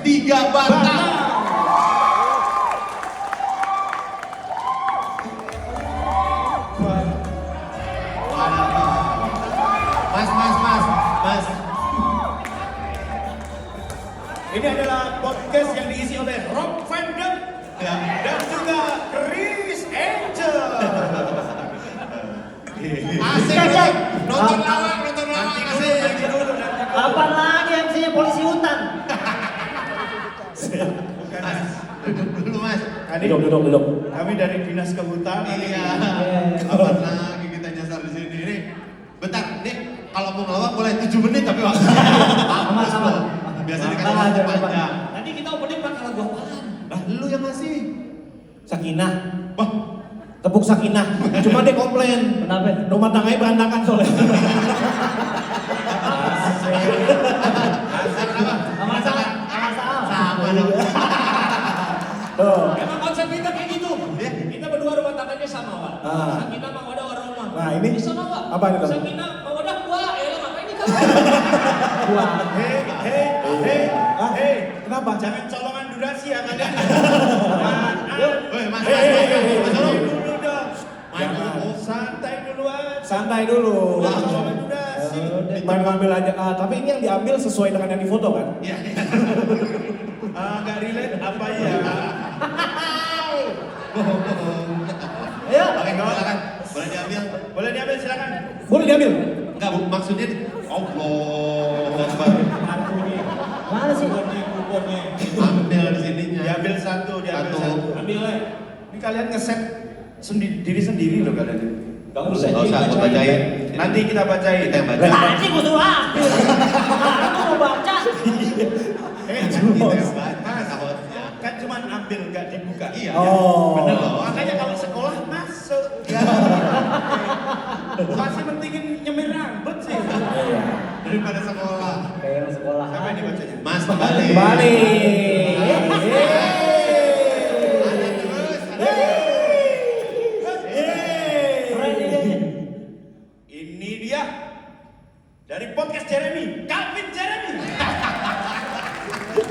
3 Batam. Mas. Ini adalah podcast yang diisi oleh Rob Van Dam dan juga Chris Angel. Asik dong. Nonton lawak asik. Apa lagi MC-nya polisi hutan? Mas, duduk dulu Mas. Duduk. Kami dari Dinas Kehutanan. Iya. Apa lagi kita nyasar di sini nih? Bentar, nih kalau mau ngelawak boleh 7 menit tapi waktu. Aman. Biasanya kan waktu panjang. Nanti kita opening pakai lagu apaan? Lah lu yang ngasih. Sakinah. Wah, Tepuk Sakinah. Cuma dia komplain. Kenapa? Rumah tangganya berantakan soalnya. Sama sama dong. Tuh. Emang konsep kita kayak gitu. Ya. Kita berdua rumah tangganya sama, Pak. Ah. Sakinah Mang Wada warahmah. Nah, ini sama, Pak. apa nih, Bang? Sakinah Mang Wada gua, ngapain nih kamu? Hei, Kenapa? jangan colongan durasi ya kalian. Woi, Mas. Dulu dong. Main Santai duluan. Santai dulu. Colongan durasi. Main ngambil aja. Tapi ini yang diambil sesuai dengan yang difoto kan? Iya. Nggak relate apa ya? Ayo. Oke, silakan. Boleh diambil? Boleh diambil silakan. Boleh diambil. Enggak, Bu. Maksudnya Allah Akbar. Mana sih? Ambil di sininya. Diambil satu. Ambil aja. Ini kalian ngeset diri sendiri loh kalian. Gak Enggak usah aku bacain. Nanti kita bacain. Kita yang baca. Tadi gua suruh ambil. Aku mau baca. Kita yang baca. Takutnya. Kan cuma ambil nggak dibuka. Iya. Oh. Bener loh. Makanya kalau sekolah masuk. Ya. Masih pentingin nyemir rambut sih. Daripada sekolah. Kayak sekolah. Siapa yang dibacanya? Mas kembali. Kembali. Ada terus. Keren ini. Ini dia dari podcast Jeremy, Calvin Jeremy.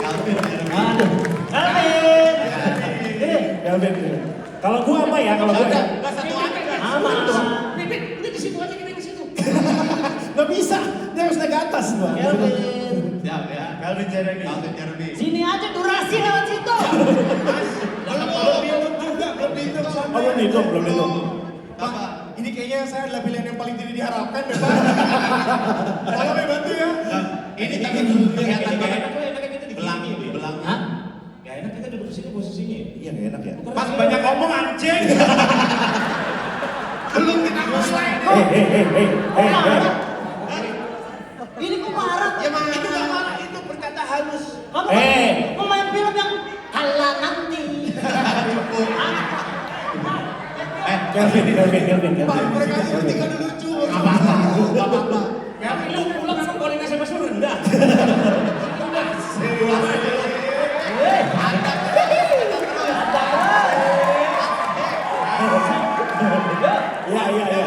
Calvin. Aduh. Calvin. Kelvin. Kalau gua apa ya? Kalau gua ya? Enggak satu angka kan? Aman. Pipit, udah di situ aja, kita di situ. Nggak bisa. Dia harus naik ke atas gua. Kelvin. Siap ya. Calvin Jeremy. Calvin Jeremy. Sini aja durasi lewat situ. Belum dihitung juga, belum dihitung Oh, sampai. belum dihitung. Apa? Ini kayaknya saya adalah pilihan yang paling tidak diharapkan deh Pak. Tolong ya bantu ya. Ini tapi kelihatan Gak banget. enak tuh, enaknya kita di Belang, gini. belang. Hah? Gak enak kita duduk di sini posisinya. Iya nggak enak ya. Mas banyak ngomong anjing. Belum kita mulai. Ini kok marah? Ya mana? Itu gak marah, itu berkata halus. Kamu mau main film yang kalah nanti. Kelvin. Mereka ini tinggal lucu. Apa-apa. Ya, lu pulang sama koordinasi sama suruh rendah. Iya.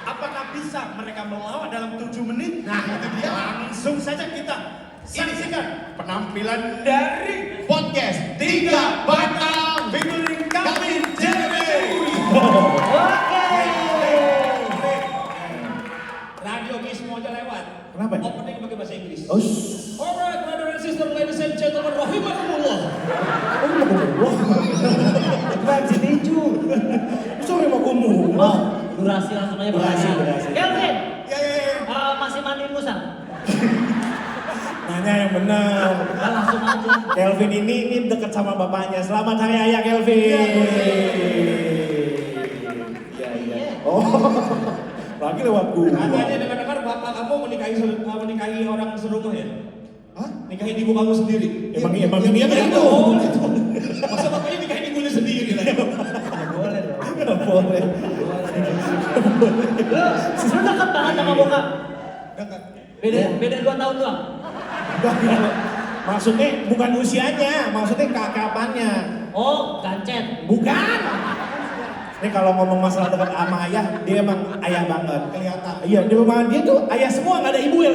Apakah bisa mereka melawak dalam 7 menit? Nah, itu dia. Langsung saja kita saksikan penampilan dari Podcast 3 Batam. featuring Calvin Jeremy. Oke. Radio Gizmo aja lewat. Kenapa? Opening pakai bahasa Inggris. Oh, Alright, brother and sister, ladies and gentlemen, rahimakumullah. bukan si Tinju. Sorry mau kumu. Oh, durasi langsung aja Durasi. Kelvin, Ya. masih mandi musa? Nanya yang benar. Nah, langsung aja. Kelvin ini dekat sama bapaknya. Selamat hari ayah Kelvin. Iya. Oh, lagi lewat gua. Katanya dengar-dengar bapak kamu menikahi orang serumah ya? Hah? Nikahin ibu kamu sendiri? Emang iya kan itu? Masa bapaknya nikahin ibunya sendiri lah? Boleh dong. Boleh. Lu dekat banget sama bokap? Beda 2 tahun doang? Maksudnya bukan usianya, maksudnya kakapannya. Oh, gancet. Bukan. Ini kalau ngomong masalah dekat sama ayah, dia emang ayah banget. Kelihatan. Iya, di rumah dia tuh ayah semua, nggak ada ibu ya.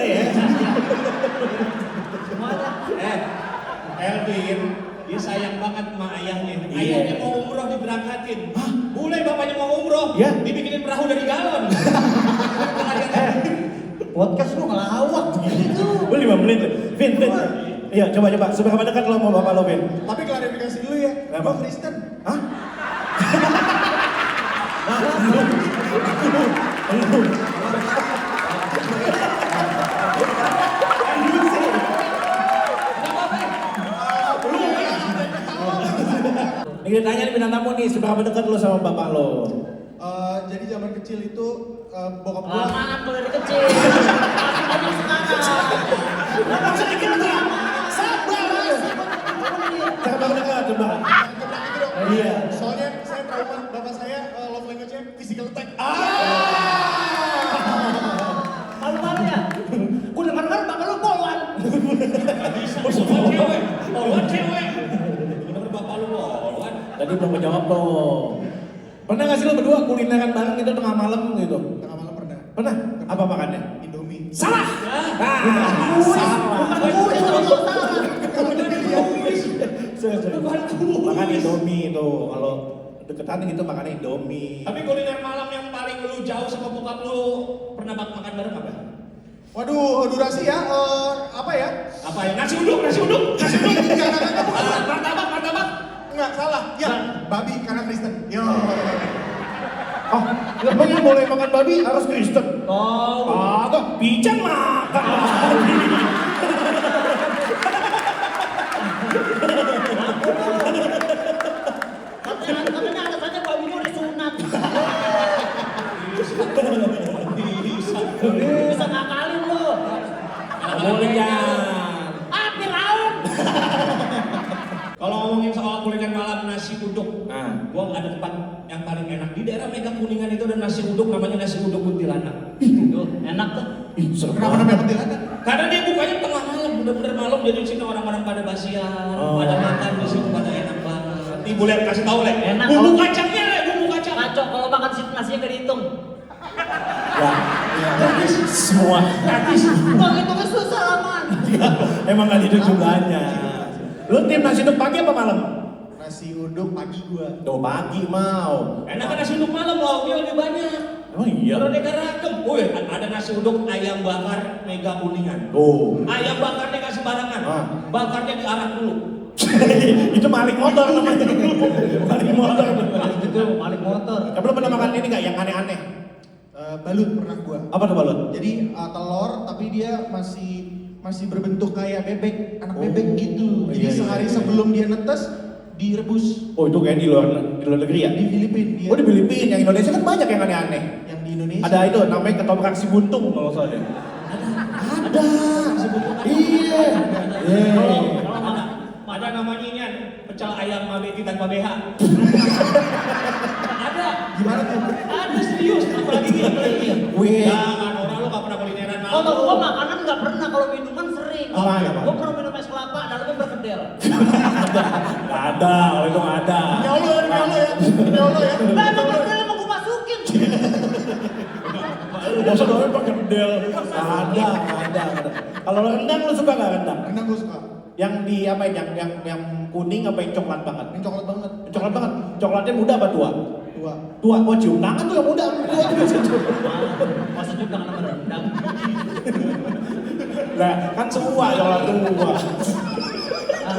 Semuanya. Elvin, dia sayang banget sama ayahnya. Iya. Ayahnya mau umroh diberangkatin. Mulai bapaknya mau umroh, Iya. dibikinin perahu dari galon. Podcast lu ngelawak gitu. Lu 5 menit. Vin. Iya, coba. Seberapa dekat lo mau bapak lo, Vin? Tapi klarifikasi dulu ya, Kenapa? gua Kristen. Hah? Ini ditanya nih bintang tamu nih, seberapa dekat lo sama bapak lo? Jadi zaman kecil itu bokap gua Lamaan kalau dari kecil. Masih banyak sekarang. Sedikit lagi. Sabar, Mas. Seberapa dekat coba? kebilang itu dong. Iya. Soalnya saya trauma, bapak saya love language-nya physical attack. Malu-malu ya? Gue dengar-dengar bapak lu polwan. Polwan cewek. Bener bapak lu polwan. Tadi belum menjawab dong. Pernah nggak sih lo berdua kulineran bareng gitu tengah malam gitu? Tengah malam pernah. Pernah? Apa makannya? Indomie. Salah! Salah! Gue sama salah. Makan Indomie itu, kalau deketan gitu makannya Indomie. Tapi kuliner malam yang paling lu jauh sama bokap lu pernah makan bareng apa? Waduh, durasi ya, apa ya? Apa ya? Nasi uduk. Enggak, bukan. Martabak. Enggak, salah. Ya, babi karena Kristen. Yo. Oh, emang yang boleh makan babi harus Kristen? Oh. Agak pijan makan babi. Katanya alasannya babinya udah sunat. Bisa ngakalin lu. Boleh ya. Api raung. Kalau ngomongin soal kuliner malam nasi uduk, gua ada tempat yang paling enak di daerah Mega Kuningan itu ada nasi uduk namanya nasi uduk kuntilanak. Tuh, enak tuh. Ih, seru Kenapa namanya kuntilanak? Karena dia bukanya tengah malam, bener-bener malam jadi di sini orang-orang pada basian, pada makan di situ pada enak banget. Ibu lihat kasih tahu Le. Enak Bumbu kalau- kacangnya Le, bumbu kacang. Ngaco kalau makan situ nasinya gak dihitung. Ya, semua. Bang itu kan susah aman. Emang nggak gitu jumlahnya. Lu tim nasi uduk pagi apa malam? Nasi uduk pagi gua. Tuh pagi mau. Enak kan nasi uduk malam lauknya lebih banyak. Oh iya. Beraneka ragam. Wih, ada nasi uduk ayam bakar Mega Kuningan. Oh. Ayam bakarnya nggak sembarangan. Bakarnya diarak dulu. Itu maling motor namanya. Maling motor. Itu maling motor. Kamu belum pernah makan ini nggak yang aneh-aneh? Balut pernah gua. Apa tuh balut? Jadi telur tapi dia masih berbentuk kayak bebek, anak bebek gitu. Jadi iya, sehari iya. sebelum dia netes direbus Oh itu kayak di luar negeri ya? di Filipina. Dia. Oh di Filipina, yang Indonesia kan banyak yang aneh-aneh. Yang di Indonesia. Ada itu namanya ketoprak si buntung kalau salah deh. Ada. Iya. Ada namanya ini pecel ayam mabeti tanpa BH. Ada. Gimana tuh? Ada serius, apalagi ini. Wih. Jangan orang lu gak pernah kulineran malam. Kalau gua makanan nggak pernah, kalau minuman sering. Apaan? Gua pernah minum es kelapa, dalamnya berkedel. Nggak ada, kalau itu nggak ada. Demi Allah ya. Lah emang berkedel emang gua masukin. Masa doang pakai bedel? Ada. Kalau rendang lu suka nggak rendang? Rendang gua suka. Yang di apa yang kuning apa yang coklat banget? Ini coklat banget. Coklat banget. Coklatnya muda apa tua? Tua. Tua. Oh cium tangan tuh yang muda. Tua juga Masa juga nama rendang. Lah kan semua coklat tua. Nah,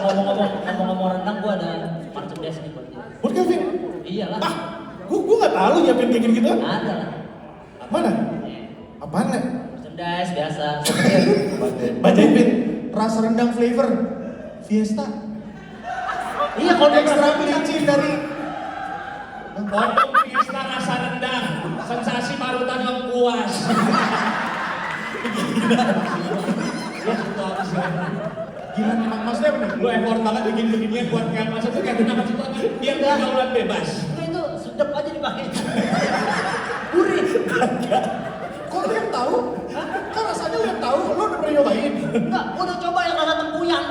ngomong-ngomong rendang, gua ada merchandise nih buat dia. Buat Kevin. Iyalah. Gua nggak tahu nyiapin kayak gitu kan? Ada lah. Mana? Apaan Le? Merchandise biasa. Bacain Vin. Rasa rendang flavor Fiesta. Iya kalau dia Ekstra licin dari Untuk Fiesta rasa rendang, sensasi parutan yang puas. gila maksudnya apa nih? Lu effort banget bikin beginian buat kayak maksud tuh kayak kenapa sih biar pergaulan bebas. Enggak, itu sedap aja dipakai. Gurih. Kok lu yang tahu? Kan rasanya lu yang tahu, lu udah pernah nyobain. Enggak, gua udah coba yang rasa tempuyan.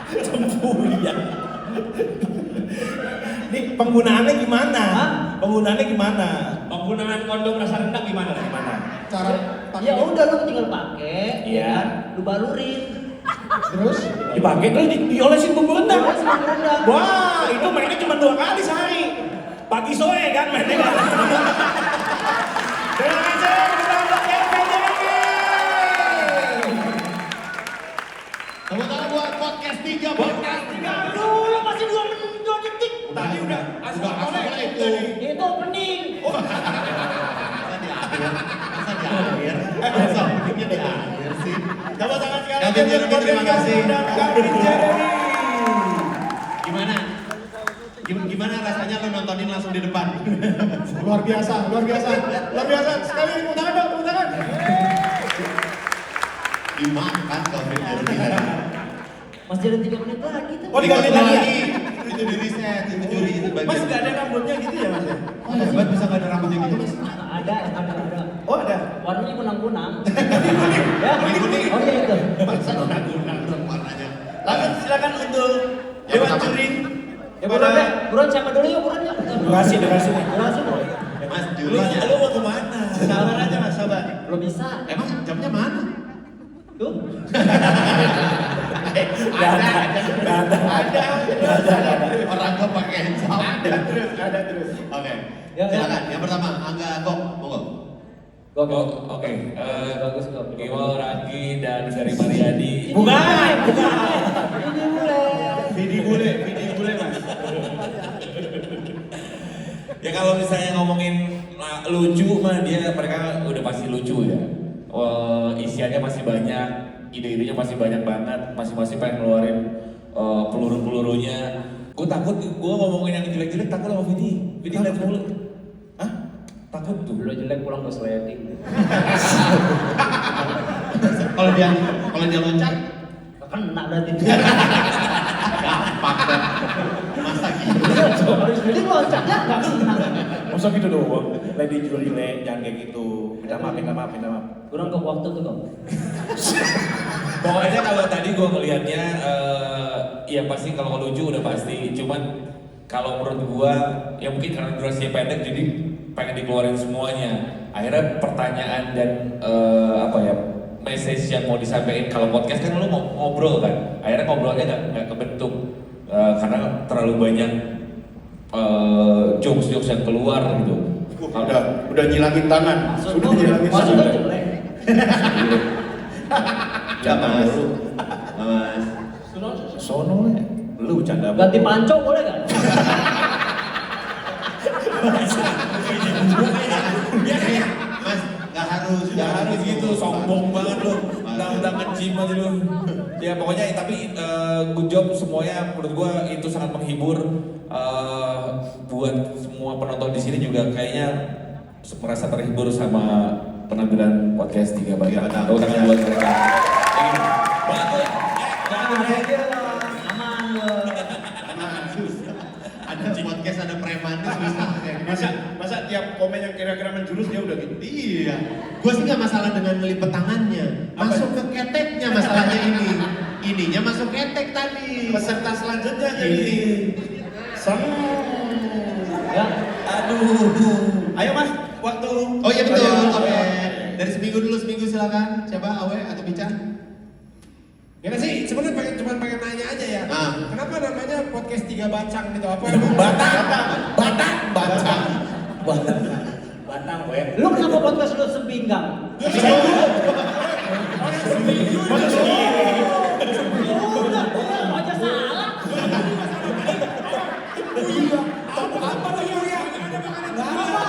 Tempuyan. Nih penggunaannya gimana? Hah? Penggunaannya gimana? Penggunaan kondom rasa rendang gimana? Gimana? Cara Ya udah lu tinggal pakai, Iya. ya kan? Lu balurin. Terus dipakai terus diolesin bumbu rendang. Diolesin bumbu rendang. Wah, itu mainnya cuma 2 kali sehari. Pagi sore kan mainnya. Terima kasih bersama Kevin Jeremy. Tepuk tangan buat podcast 3 podcast. Dulu masih 2 menit 2 detik. Tadi udah Sudah mulai itu. Itu opening. Masa di akhir? Masa openingnya di akhir sih? Tepuk tangan sekali. Kevin Jeremy, terima kasih. Kevin Jeremy. Gimana? Gimana rasanya lo nontonin langsung di depan? Luar biasa, luar biasa, luar biasa. Sekali tepuk tangan dong, tepuk tangan. Dimakan Kevin Jeremy. Masih ada 3 menit lagi tuh. Oh, diganti lagi ya? Itu di riset, itu juri itu bagian. Mas nggak ada rambutnya gitu ya mas ya? Oh hebat bisa nggak ada rambutnya gitu mas? Ada. Oh ada. Warnanya kunang-kunang. Ya, kuning. Oh iya itu. Masa kunang-kunang dong warnanya. Lanjut silakan untuk Dewan Juri. Ya buruan siapa dulu ya buruan ya. Durasi nih. Durasi boleh. Mas Lu duluan ya. mau kemana? Sabar aja mas, sabar. Belum bisa. Emang jamnya mana? Tuh. Ada. Orang gak pakai jam. Ada terus. Oke. Ya, Silakan. Yang pertama, Angga Gok, monggo. Oke. Bagus kok. Iwal Raki dan dari Mariadi. Bukan. Ini mulai. Vidi bule mas. Ya kalau misalnya ngomongin lucu mah mereka udah pasti lucu ya. Isiannya masih banyak, ide-idenya masih banyak banget, masing-masing pengen ngeluarin peluru-pelurunya. Gue takut, gue ngomongin yang jelek-jelek takut sama Vidi lihat mulu. Hah? Takut tuh. Udah jelek pulang ke sleting. Kalau dia loncat, Kena berarti. gampang kan. Masa gitu. Harus jadi loncatnya nggak kena. Masa gitu doang? Lady Juli jangan kayak gitu. Minta maaf. Kurang ke waktu tuh kok. Pokoknya kalau tadi gue ngelihatnya, ya pasti kalau lucu udah pasti. Cuman kalau menurut gue, ya mungkin karena durasinya pendek jadi pengen dikeluarin semuanya. Akhirnya pertanyaan dan message yang mau disampaikan kalau podcast kan lu mau ngobrol kan. Akhirnya ngobrolnya nggak kebentuk karena terlalu banyak jokes yang keluar gitu. Udah nyilangin tangan. Sudah nyilangin Maksudnya tangan. jelek. Ya mas. Mas. Sono ya. Lu canda. Ganti panco boleh kan? Mas, nggak harus gitu, sombong banget lu. Udah ngejim aja lu. Ya pokoknya tapi good job semuanya menurut gua itu sangat menghibur. Buat semua penonton di sini juga kayaknya merasa terhibur sama penampilan podcast 3 Bacang. Tahu tangan buat mereka. Bagus. Aman loh. Ada podcast, ada preman tuh susah kayak gini. Masa tiap komen yang kira-kira menjurus dia udah gitu. Iya. Gue sih nggak masalah dengan ngelipet tangannya. Masuk ke keteknya masalahnya ini. Ininya masuk ketek tadi. Peserta selanjutnya jadi Ya. Aduh. Ayo mas, waktu. Oh iya betul. Ayo. Oke. Dari seminggu silakan. Coba Awe atau Bican. Ya sih, sebenarnya cuma pengen nanya aja ya. Ah. Kenapa namanya podcast 3 Bacang gitu? Apa Batang, we. Lu kenapa podcast lu sepinggang? Udah aja salah. apa lu yang ada makanan apa?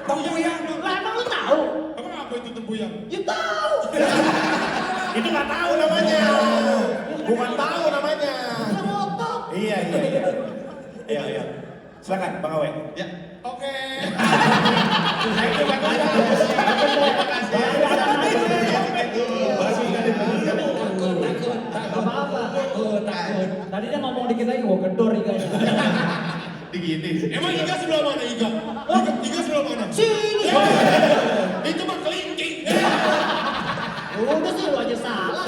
Tempoyak. Lah emang lu tahu? Emang apa itu tempoyak? Ya tahu. Itu nggak tahu namanya. Bukan tahu namanya. Ngotot. Iya. Iya. Silakan Bang Awe. Ya. Oke. Apa-apa. Takut. Tadi dia ngomong dikit lagi gua gedor iganya. Digini. Emang Iga sebelah mana Iga? Iga sebelah mana? Sini. Itu mah kelingking. Udah sih lu aja salah.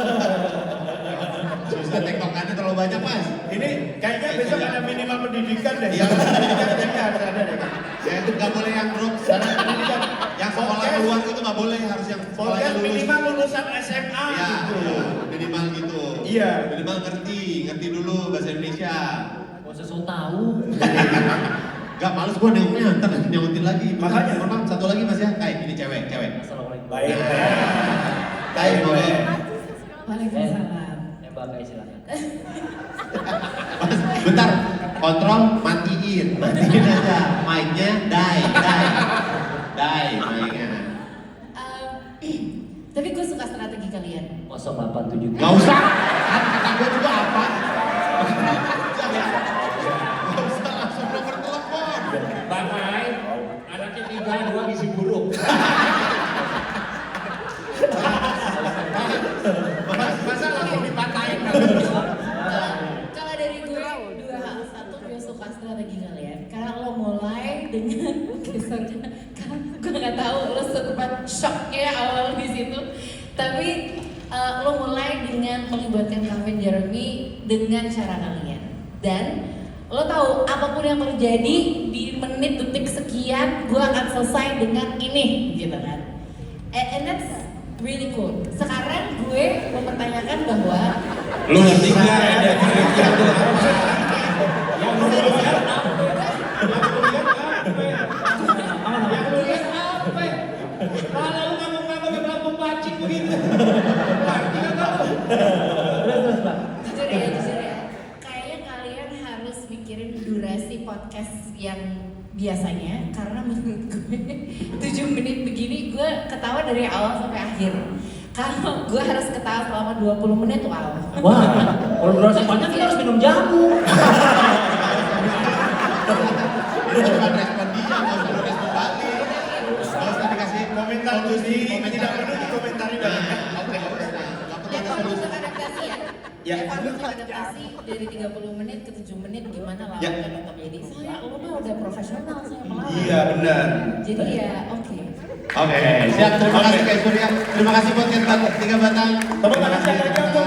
Susah tektokannya terlalu banyak mas. Ini kayaknya besok ada minimal pendidikan deh. Iya. Pendidikan harus ada deh. Ya itu nggak boleh yang drop. Yang sekolah Podcast. keluar itu nggak boleh, harus yang sekolahnya Podcast lulus. minimal lulusan SMA Ya, gitu. minimal gitu. Iya. Minimal ngerti dulu bahasa Indonesia. Gak usah so tahu. Gak males gua nengoknya, ntar nyautin lagi. Makanya. Mohon maaf, satu lagi mas ya, kayak ini cewek. Assalamualaikum. Baik. Kayak boleh. Waalaikumsalam. Ya Mbak, Kai, silakan. Mas, bentar, kontrol matiin aja, mic-nya die mic-nya. Tapi gue suka strategi kalian. 087. Gak usah, kata gue juga apa? Gak usah langsung nomor telepon. Bang Ai, anaknya 3, 2 gizi buruk. Masa langsung dipatahin? Kalau dari gue 2 hal. Satu, gue suka strategi kalian. Karena lo mulai dengan gesernya. Karena gue nggak tahu lo sempat shocknya awal di situ. Tapi lo mulai dengan melibatkan Calvin Jeremy dengan cara kalian. Dan lo tahu apapun yang terjadi di menit detik sekian, gue akan selesai dengan ini, gitu kan? And that's really cool. Sekarang gue mempertanyakan bahwa Lu ngerti nggak ada kira-kira tuh apa? Yang lu lihat apa? Yang lu lihat apa? Kalau lu ngomong-ngomong ke pelampung pacing begitu. Ngerti nggak kamu? Terus Mbak. jujur ya, kayaknya kalian harus mikirin durasi podcast yang biasanya, karena menurut gue 7 menit begini gue ketawa dari awal sampai akhir. Kalau gue harus ketawa selama 20 menit, wow. Wah, kalau durasi panjang kita harus minum jamu. Ini cuma respon dia, nggak usah respon balik. Nggak usah dikasih Komentar Gusti tidak perlu dikomentari Nah, banyak. oke. Nggak perlu Evan ada untuk adaptasi ya. Ya. Evan untuk adaptasi dari 30 menit ke 7 menit gimana Ya. lawannya tetap jadi. Saya lo mah udah profesional, saya pelawak. Iya benar. Jadi ya oke. Oke, siap. Terima kasih Kak Surya. Terima kasih buat Tiga Batang. Tepuk tangan sekali lagi untuk